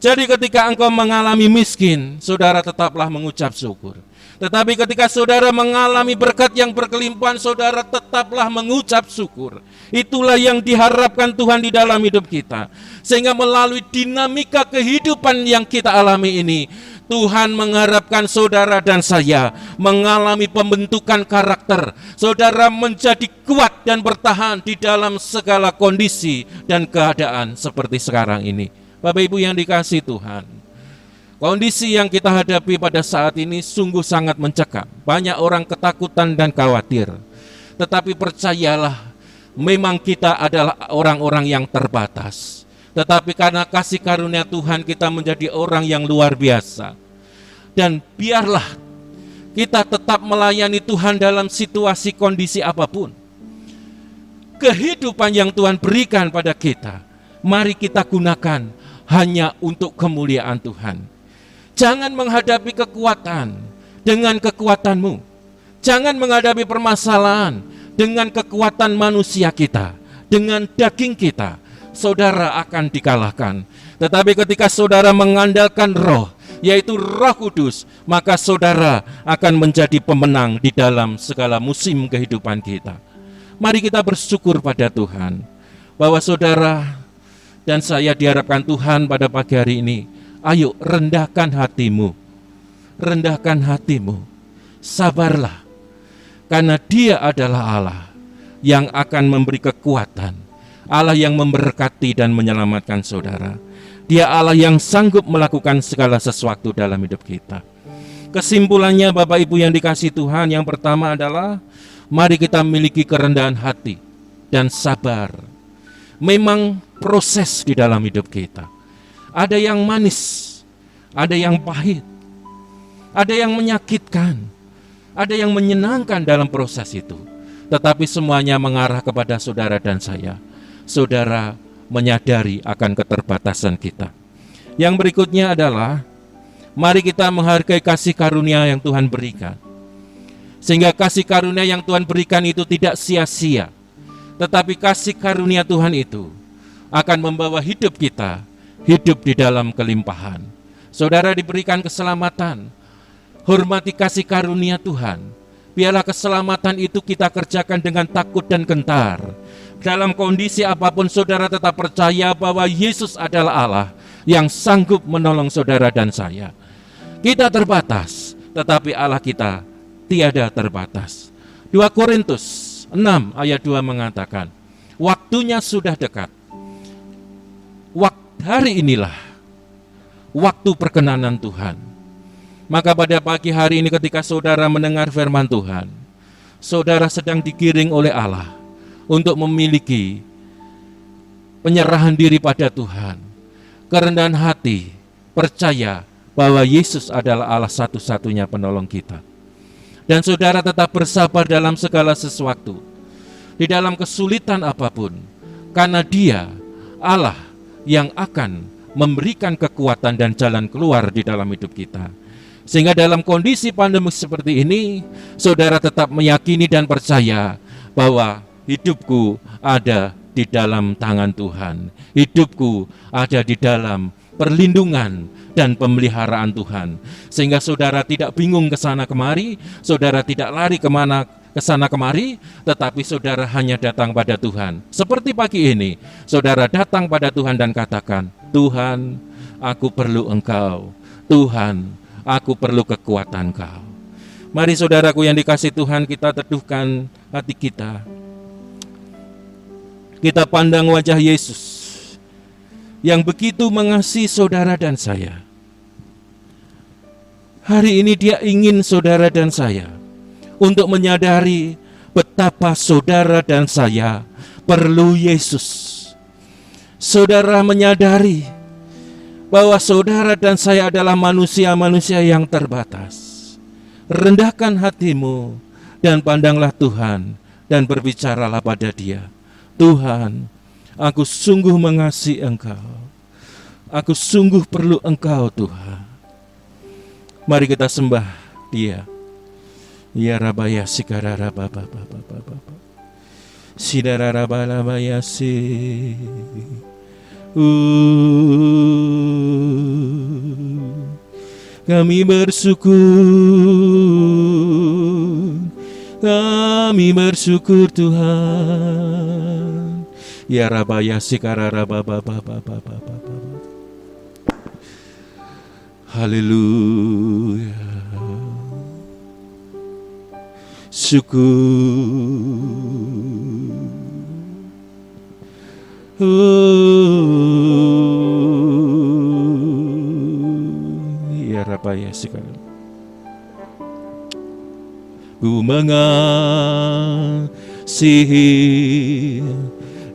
Jadi ketika engkau mengalami miskin, saudara tetaplah mengucap syukur. Tetapi ketika saudara mengalami berkat yang berkelimpahan, saudara tetaplah mengucap syukur. Itulah yang diharapkan Tuhan di dalam hidup kita. Sehingga melalui dinamika kehidupan yang kita alami ini, Tuhan mengharapkan saudara dan saya mengalami pembentukan karakter. Saudara menjadi kuat dan bertahan di dalam segala kondisi dan keadaan seperti sekarang ini. Bapak Ibu yang dikasihi Tuhan, kondisi yang kita hadapi pada saat ini sungguh sangat mencekam. Banyak orang ketakutan dan khawatir. Tetapi percayalah, memang kita adalah orang-orang yang terbatas. Tetapi karena kasih karunia Tuhan, kita menjadi orang yang luar biasa. Dan biarlah kita tetap melayani Tuhan dalam situasi kondisi apapun. Kehidupan yang Tuhan berikan pada kita, mari kita gunakan hanya untuk kemuliaan Tuhan. Jangan menghadapi kekuatan dengan kekuatanmu. Jangan menghadapi permasalahan dengan kekuatan manusia kita, dengan daging kita. Saudara akan dikalahkan. Tetapi ketika saudara mengandalkan roh, yaitu Roh Kudus, maka saudara akan menjadi pemenang di dalam segala musim kehidupan kita. Mari kita bersyukur pada Tuhan bahwa saudara dan saya diharapkan Tuhan pada pagi hari ini, ayo rendahkan hatimu. Rendahkan hatimu. Sabarlah. Karena Dia adalah Allah yang akan memberi kekuatan, Allah yang memberkati dan menyelamatkan saudara. Dia Allah yang sanggup melakukan segala sesuatu dalam hidup kita. Kesimpulannya Bapak Ibu yang dikasihi Tuhan, yang pertama adalah mari kita memiliki kerendahan hati dan sabar. Memang proses di dalam hidup kita. Ada yang manis, ada yang pahit, ada yang menyakitkan, ada yang menyenangkan dalam proses itu. Tetapi semuanya mengarah kepada saudara dan saya. Saudara menyadari akan keterbatasan kita. Yang berikutnya adalah mari kita menghargai kasih karunia yang Tuhan berikan. Sehingga kasih karunia yang Tuhan berikan itu tidak sia-sia. Tetapi kasih karunia Tuhan itu akan membawa hidup kita hidup di dalam kelimpahan. Saudara diberikan keselamatan. Hormati kasih karunia Tuhan. Biarlah keselamatan itu kita kerjakan dengan takut dan gentar. Dalam kondisi apapun saudara tetap percaya bahwa Yesus adalah Allah yang sanggup menolong saudara dan saya. Kita terbatas, tetapi Allah kita tiada terbatas. 2 Korintus 6 ayat 2 mengatakan, waktunya sudah dekat. Hari inilah waktu perkenanan Tuhan. Maka pada pagi hari ini ketika saudara mendengar firman Tuhan, saudara sedang digiring oleh Allah untuk memiliki penyerahan diri pada Tuhan, kerendahan hati, percaya bahwa Yesus adalah Allah satu-satunya penolong kita. Dan saudara tetap bersabar dalam segala sesuatu, di dalam kesulitan apapun, karena Dia Allah yang akan memberikan kekuatan dan jalan keluar di dalam hidup kita. Sehingga dalam kondisi pandemi seperti ini, saudara tetap meyakini dan percaya bahwa hidupku ada di dalam tangan Tuhan. Hidupku ada di dalam perlindungan dan pemeliharaan Tuhan. Sehingga saudara tidak bingung ke sana kemari, saudara tidak lari ke sana kemari, tetapi saudara hanya datang pada Tuhan. Seperti pagi ini, saudara datang pada Tuhan dan katakan, Tuhan, aku perlu Engkau. Tuhan, aku perlu kekuatan Kau. Mari saudaraku yang dikasihi Tuhan, kita teduhkan hati kita. Kita pandang wajah Yesus yang begitu mengasihi saudara dan saya. Hari ini Dia ingin saudara dan saya untuk menyadari betapa saudara dan saya perlu Yesus. Saudara menyadari bahwa saudara dan saya adalah manusia-manusia yang terbatas. Rendahkan hatimu dan pandanglah Tuhan dan berbicaralah pada Dia. Tuhan, aku sungguh mengasihi Engkau. Aku sungguh perlu Engkau Tuhan. Mari kita sembah Dia. Ya Rabaya Sikarara Baba Baba Baba Sidara Rabalabaya Si. Kami bersyukur Tuhan. Ya Rabaya Sikarara Baba Baba Baba Baba. Haleluya. Syukur. Ya Rabaya sekali. Ku mengasihi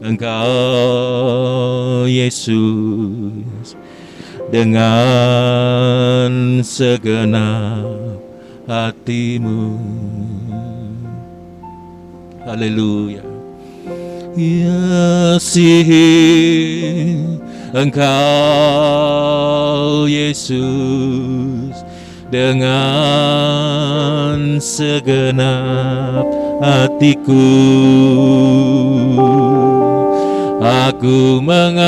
Engkau Yesus dengan segenap hatimu. Haleluya. Kasihi Engkau Yesus dengan segenap hatiku. Aku mengasihi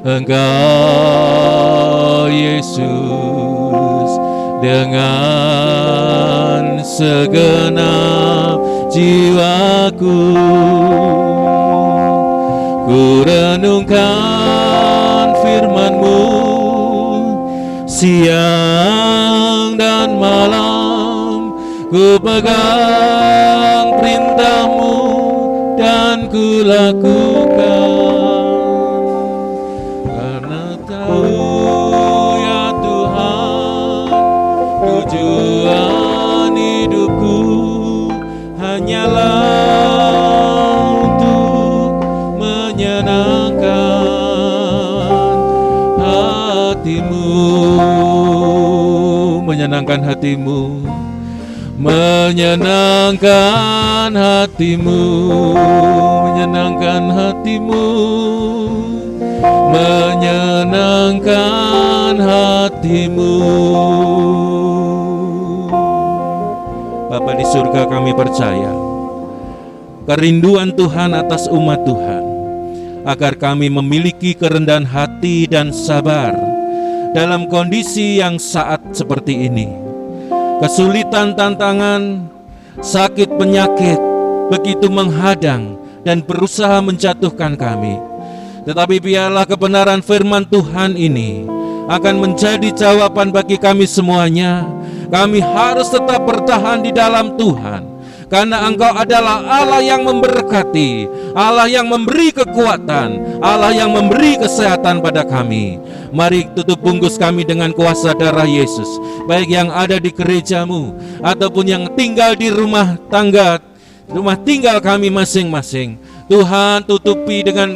Engkau Yesus dengan segenap jiwaku. Ku renungkan firman-Mu siang dan malam, ku pegang perintah-Mu dan ku lakukan, karena tahu ya Tuhan, tujuan hidupku hanyalah untuk menyenangkan hati-Mu, menyenangkan hati-Mu, menyenangkan hati-Mu, menyenangkan hati-Mu, menyenangkan hati-Mu. Bapa di surga, kami percaya kerinduan Tuhan atas umat Tuhan, agar kami memiliki kerendahan hati dan sabar dalam kondisi yang saat seperti ini. Kesulitan, tantangan, sakit, penyakit begitu menghadang dan berusaha menjatuhkan kami. Tetapi biarlah kebenaran firman Tuhan ini akan menjadi jawaban bagi kami semuanya. Kami harus tetap bertahan di dalam Tuhan, karena Engkau adalah Allah yang memberkati, Allah yang memberi kekuatan, Allah yang memberi kesehatan pada kami. Mari tutup bungkus kami dengan kuasa darah Yesus, baik yang ada di gereja-Mu ataupun yang tinggal di rumah tangga, rumah tinggal kami masing-masing. Tuhan, tutupi dengan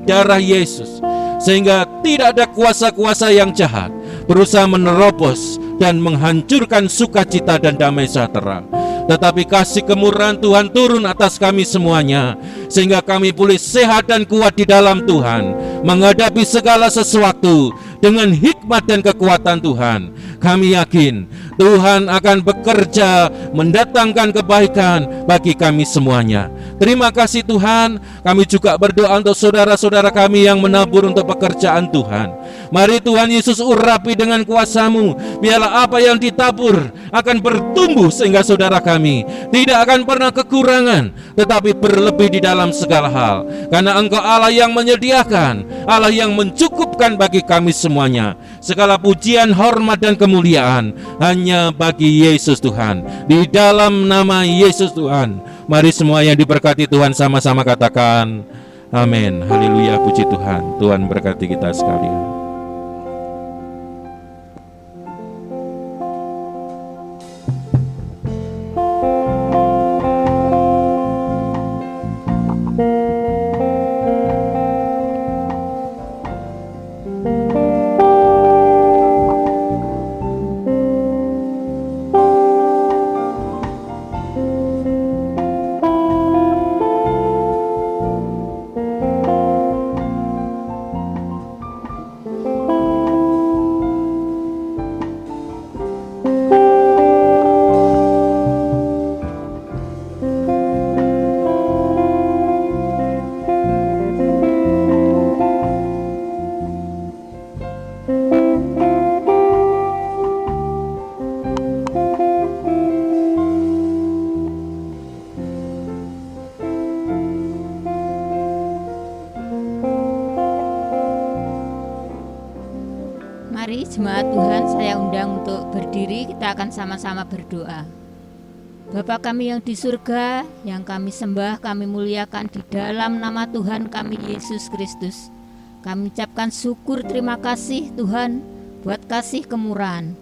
darah Yesus, sehingga tidak ada kuasa-kuasa yang jahat berusaha menerobos dan menghancurkan sukacita dan damai sejahtera. Tetapi kasih kemurahan Tuhan turun atas kami semuanya, sehingga kami pulih sehat dan kuat di dalam Tuhan, menghadapi segala sesuatu dengan hikmat dan kekuatan Tuhan. Kami yakin Tuhan akan bekerja mendatangkan kebaikan bagi kami semuanya. Terima kasih Tuhan. Kami juga berdoa untuk saudara-saudara kami yang menabur untuk pekerjaan Tuhan. Mari Tuhan Yesus urapi dengan kuasa-Mu. Biarlah apa yang ditabur akan bertumbuh, sehingga saudara kami tidak akan pernah kekurangan, tetapi berlebih di dalam segala hal. Karena Engkau Allah yang menyediakan, Allah yang mencukupkan bagi kami semuanya. Segala pujian, hormat, dan kemuliaan hanya bagi Yesus Tuhan. Di dalam nama Yesus Tuhan, mari semua yang diberkati Tuhan sama-sama katakan amin. Haleluya, puji Tuhan. Tuhan berkati kita sekalian. Mari jemaat Tuhan, saya undang untuk berdiri, kita akan sama-sama berdoa. Bapa kami yang di surga, yang kami sembah, kami muliakan di dalam nama Tuhan kami Yesus Kristus. Kami ucapkan syukur, terima kasih Tuhan buat kasih kemurahan.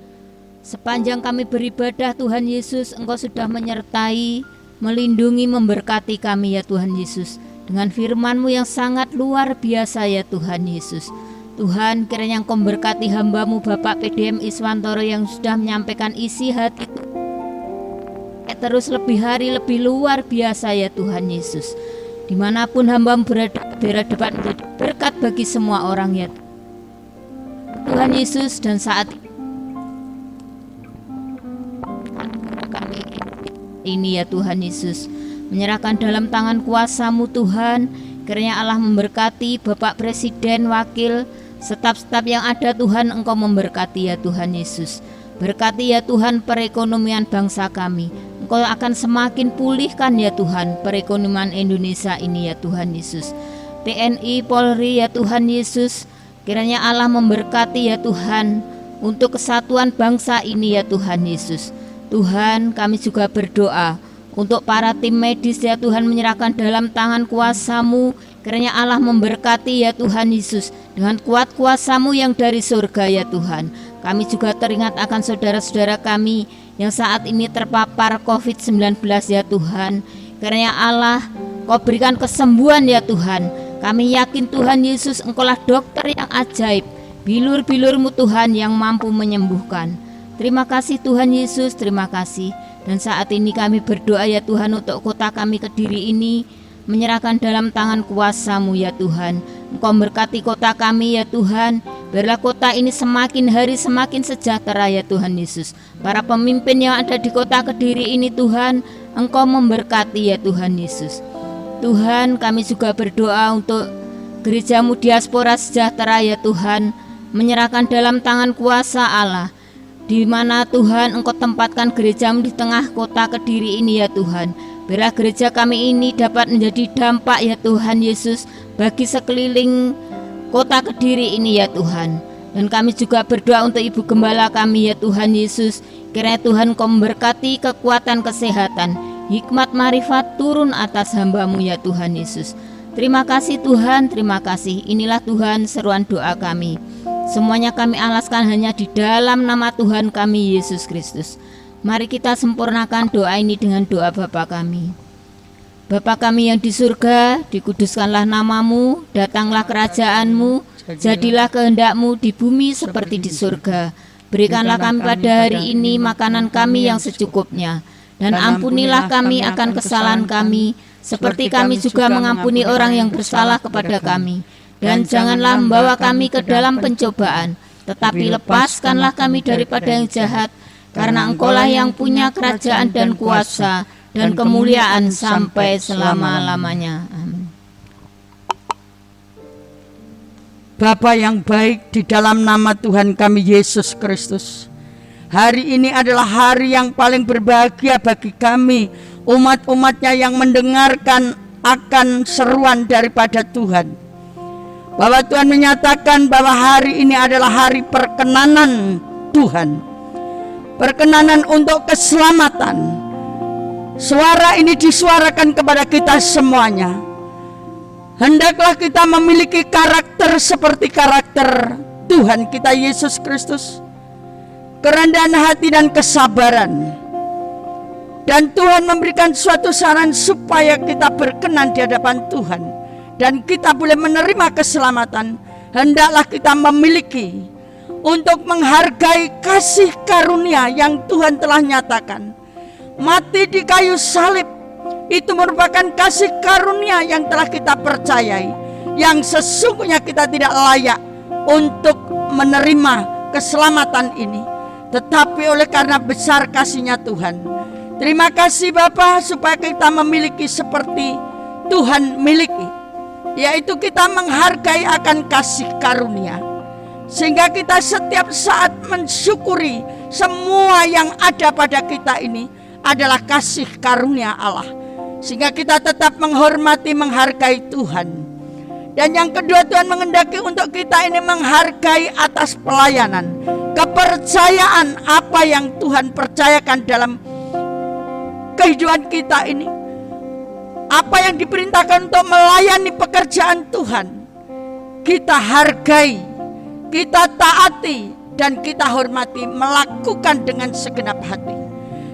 Sepanjang kami beribadah Tuhan Yesus, Engkau sudah menyertai, melindungi, memberkati kami ya Tuhan Yesus, dengan firman-Mu yang sangat luar biasa ya Tuhan Yesus. Tuhan, kiranya Engkau memberkati hamba-Mu Bapak PDM Iswantoro yang sudah menyampaikan isi hati terus lebih hari lebih luar biasa ya Tuhan Yesus. Dimanapun hamba-Mu berada, menjadi berkat bagi semua orang ya. Tuhan Yesus, dan saat kami ini ya Tuhan Yesus, menyerahkan dalam tangan kuasa-Mu Tuhan. Kiranya Allah memberkati Bapak Presiden, Wakil, staf-staf yang ada Tuhan. Engkau memberkati ya Tuhan Yesus. Berkati ya Tuhan perekonomian bangsa kami. Engkau akan semakin pulihkan ya Tuhan perekonomian Indonesia ini ya Tuhan Yesus. TNI, Polri ya Tuhan Yesus, kiranya Allah memberkati ya Tuhan untuk kesatuan bangsa ini ya Tuhan Yesus. Tuhan, kami juga berdoa untuk para tim medis ya Tuhan, menyerahkan dalam tangan kuasa-Mu. Kiranya Allah memberkati ya Tuhan Yesus dengan kuat kuasa-Mu yang dari surga ya Tuhan. Kami juga teringat akan saudara-saudara kami yang saat ini terpapar COVID-19 ya Tuhan. Kiranya Allah, Kau berikan kesembuhan ya Tuhan. Kami yakin Tuhan Yesus, Engkaulah dokter yang ajaib, bilur-bilur-Mu Tuhan yang mampu menyembuhkan. Terima kasih Tuhan Yesus, terima kasih. Dan saat ini kami berdoa ya Tuhan untuk kota kami Kediri ini, menyerahkan dalam tangan kuasa-Mu ya Tuhan. Engkau berkati kota kami ya Tuhan. Biarlah kota ini semakin hari semakin sejahtera ya Tuhan Yesus. Para pemimpin yang ada di kota Kediri ini Tuhan, Engkau memberkati ya Tuhan Yesus. Tuhan, kami juga berdoa untuk gereja-Mu Diaspora Sejahtera ya Tuhan, menyerahkan dalam tangan kuasa Allah, di mana Tuhan Engkau tempatkan gereja-Mu di tengah kota Kediri ini ya Tuhan. Biarlah gereja kami ini dapat menjadi dampak ya Tuhan Yesus bagi sekeliling kota Kediri ini ya Tuhan. Dan kami juga berdoa untuk Ibu Gembala kami ya Tuhan Yesus. Kiranya Tuhan Kau memberkati kekuatan kesehatan, hikmat marifat turun atas hamba-Mu ya Tuhan Yesus. Terima kasih Tuhan, terima kasih. Inilah Tuhan seruan doa kami. Semuanya kami alaskan hanya di dalam nama Tuhan kami Yesus Kristus. Mari kita sempurnakan doa ini dengan doa Bapa kami. Bapa kami yang di surga, dikuduskanlah nama-Mu, datanglah kerajaan-Mu, jadilah kehendak-Mu di bumi seperti di surga. Berikanlah kami pada hari ini makanan kami yang secukupnya, dan ampunilah kami akan kesalahan kami, seperti kami juga mengampuni orang yang bersalah kepada kami. Dan janganlah membawa kami ke dalam pencobaan, tetapi lepaskanlah kami daripada yang jahat, karena Engkaulah yang punya kerajaan dan kuasa dan kemuliaan sampai selama-lamanya. Amin. Bapa yang baik, di dalam nama Tuhan kami Yesus Kristus, hari ini adalah hari yang paling berbahagia bagi kami, umat-umatnya yang mendengarkan akan seruan daripada Tuhan, bahwa Tuhan menyatakan bahwa hari ini adalah hari perkenanan Tuhan, perkenanan untuk keselamatan. Suara ini disuarakan kepada kita semuanya. Hendaklah kita memiliki karakter seperti karakter Tuhan kita Yesus Kristus, kerendahan hati dan kesabaran. Dan Tuhan memberikan suatu saran supaya kita berkenan di hadapan Tuhan dan kita boleh menerima keselamatan. Hendaklah kita memiliki untuk menghargai kasih karunia yang Tuhan telah nyatakan. Mati di kayu salib itu merupakan kasih karunia yang telah kita percayai, yang sesungguhnya kita tidak layak untuk menerima keselamatan ini, tetapi oleh karena besar kasih-Nya Tuhan. Terima kasih Bapa, supaya kita memiliki seperti Tuhan miliki, yaitu kita menghargai akan kasih karunia, sehingga kita setiap saat mensyukuri semua yang ada pada kita ini adalah kasih karunia Allah, sehingga kita tetap menghormati, menghargai Tuhan. Dan yang kedua, Tuhan menghendaki untuk kita ini menghargai atas pelayanan, kepercayaan apa yang Tuhan percayakan dalam kehidupan kita ini, apa yang diperintahkan untuk melayani pekerjaan Tuhan. Kita hargai, kita taati, dan kita hormati, melakukan dengan segenap hati.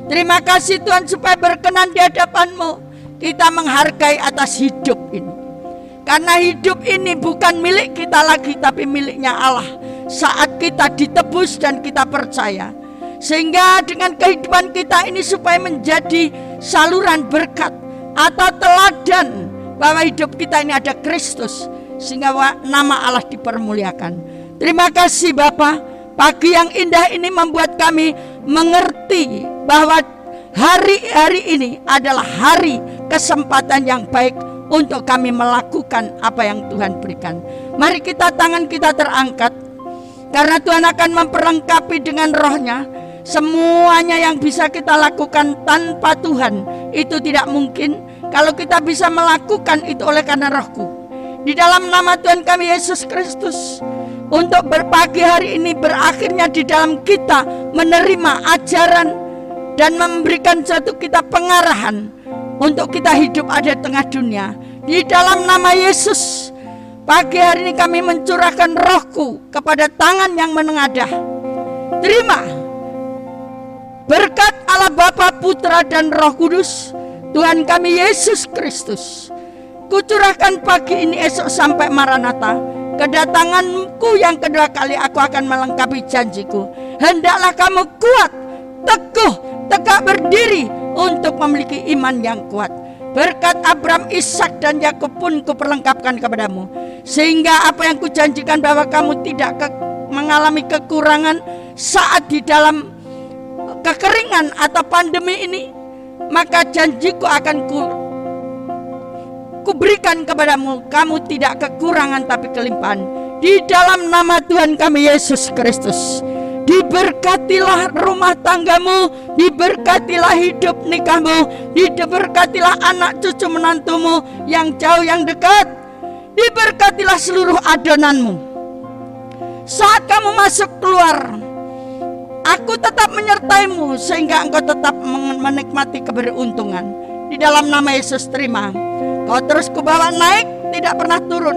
Terima kasih Tuhan, supaya berkenan di hadapan-Mu kita menghargai atas hidup ini, karena hidup ini bukan milik kita lagi, tapi miliknya Allah. Saat kita ditebus dan kita percaya, sehingga dengan kehidupan kita ini supaya menjadi saluran berkat atau teladan bahwa hidup kita ini ada Kristus, sehingga nama Allah dipermuliakan. Terima kasih Bapa, pagi yang indah ini membuat kami mengerti bahwa hari-hari ini adalah hari kesempatan yang baik untuk kami melakukan apa yang Tuhan berikan. Mari tangan kita terangkat, karena Tuhan akan memperlengkapi dengan roh-Nya. Semuanya yang bisa kita lakukan tanpa Tuhan itu tidak mungkin. Kalau kita bisa melakukan itu oleh karena Roh-Ku. Di dalam nama Tuhan kami Yesus Kristus, untuk berpagi hari ini berakhirnya di dalam kita menerima ajaran dan memberikan satu kita pengarahan untuk kita hidup ada di tengah dunia. Di dalam nama Yesus, pagi hari ini kami mencurahkan Roh-Ku kepada tangan yang menengadah. Terima berkat Allah Bapa, Putra dan Roh Kudus, Tuhan kami Yesus Kristus. Kucurahkan pagi ini esok sampai Maranatha, kedatanganku yang kedua kali aku akan melengkapi janjiku. Hendaklah kamu kuat, teguh, tegak berdiri untuk memiliki iman yang kuat. Berkat Abraham, Ishak dan Yakub pun kuperlengkapkan kepadamu, sehingga apa yang kujanjikan bahwa kamu tidak mengalami kekurangan saat di dalam kekeringan atau pandemi ini, maka janjiku akan kuberikan kepadamu. Kamu tidak kekurangan tapi kelimpahan. Di dalam nama Tuhan kami Yesus Kristus, diberkatilah rumah tanggamu, diberkatilah hidup nikahmu, diberkatilah anak cucu menantumu yang jauh yang dekat, diberkatilah seluruh adonanmu. Saat kamu masuk keluar, aku tetap menyertaimu sehingga engkau tetap menikmati keberuntungan. Di dalam nama Yesus terima. Kau terus kubawa naik, tidak pernah turun.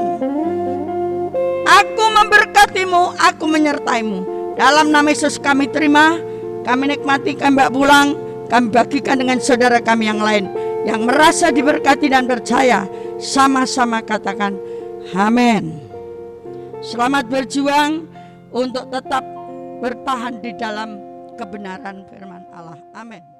Aku memberkatimu, aku menyertaimu. Dalam nama Yesus kami terima, kami nikmati, kami bawa pulang, kami bagikan dengan saudara kami yang lain yang merasa diberkati dan percaya. Sama-sama katakan amin. Selamat berjuang untuk tetap bertahan di dalam kebenaran firman Allah. Amin.